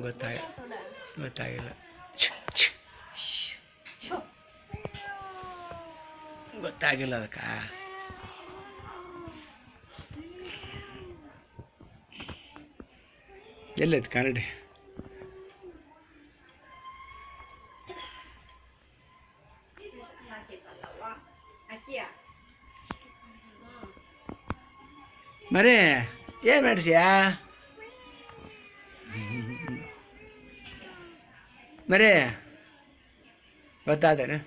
ಗೊತ್ತಾಗಿಲ್ಲ ಗೊತ್ತಾಗಿಲ್ಲ ಅದಕ್ಕೆ ಎಲ್ಲೈತೆ ಕರಡಿ ಮರಿ ಏನು ಮಾಡಿಸ್ಯಾ ಮರಿ ಗೊತ್ತಾದೇನು